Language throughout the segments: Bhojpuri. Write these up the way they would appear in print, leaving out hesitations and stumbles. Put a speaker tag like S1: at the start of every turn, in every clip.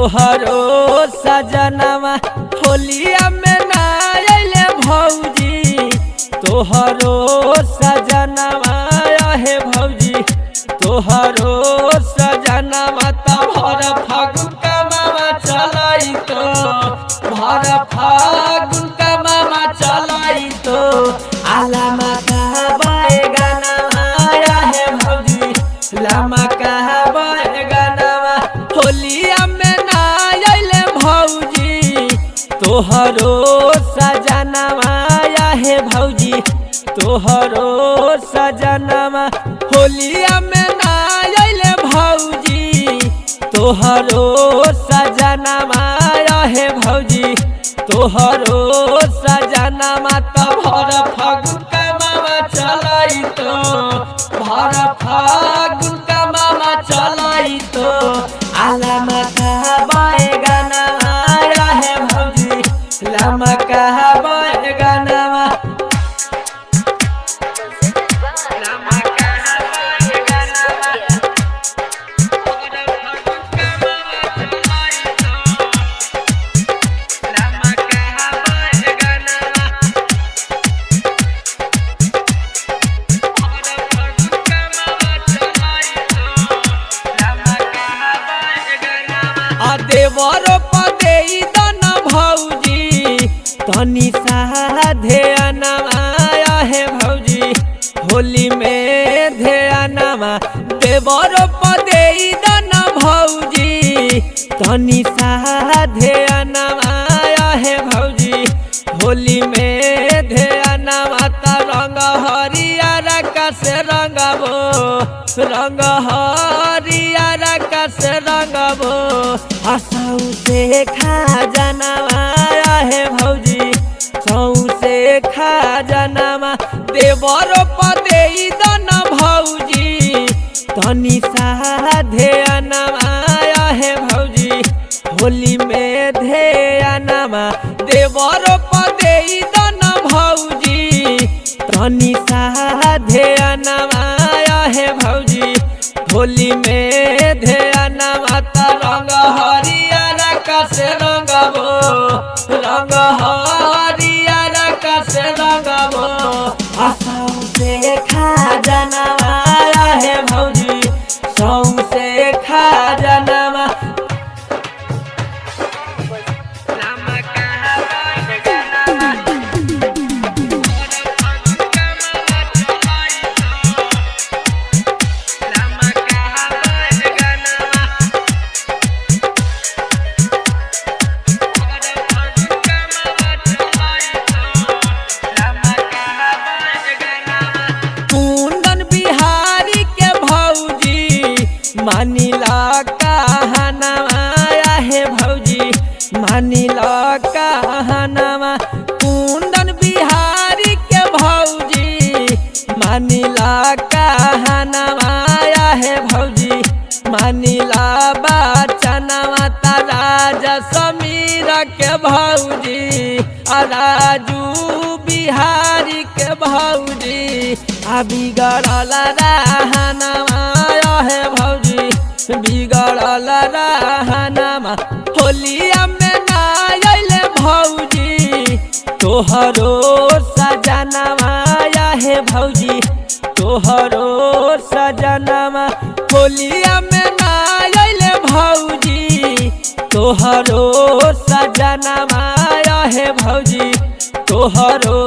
S1: तोहरो सजनवा होलिया में ना आइले भौजी तोहरो सजनवा हे भौजी तोहरो सजनवा भर फागुन का मामा चलाई तो भर फागुन का मामा चलाई तो आलामा कहबाए गाना हे भौजी लामा कहबाए गाना होलिया में ना आइले भौजी तोहरो सजनवा हे भौजी तोहरो सजनवा होलिया में ना आइले भौजी तोहरो सजनवा हे भौजी तोहरो सजनवा भर फागुन का मामा चलाई तो भर फागुन का मामा चलाई तो आलामा कहबाए गाना हे भौजी लामा कहबाए गाना देवर पदे दन भौजी तनी सा ध्यानमा हे भौजी होली में ध्यानमा देवर पदे दन भौजी तनी सा ध्यानमा हे भौजी होली में ध्यानमा रंग हरियर से रंगबो रंग हरियर से रंगबो हसौ से खा जनवा हे भौजी सौ से खा जनवा देवर पदे दन भौजी तनी सा ध्यानमा हे भौजी होली में ध्यानमा देवर पदे दन भौजी तनी सा ध्यानमा हे भौजी होली में ध्यानमा रंग हरियर से रंगबो रंग हरियर से रंगबो हसौ से खा जनवा हे भौजी सौ से खा जनवा मानिला कहनावा हे भौजी मानिला कहनावा कुंदन बिहारी के भौजी मानिला कहनावा हे भौजी मानिला बचनवा राजा समीर के भौजी राजू बिहारी के भौजी बिगड़ल रहनवा हे भौजी बिगड़ल रहनवा होलिया में ना आइले भौजी तोहरो सजनवा हे भौजी तोहरो सजनवा होलिया में ना आइले भौजी तोहरो सजनवा हे भौजी तोहरो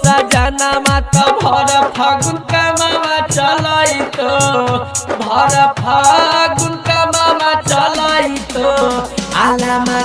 S1: सजनवा भर फागुन का मामा चलाई तो भर फागुन का मामा चलाई तो आलामा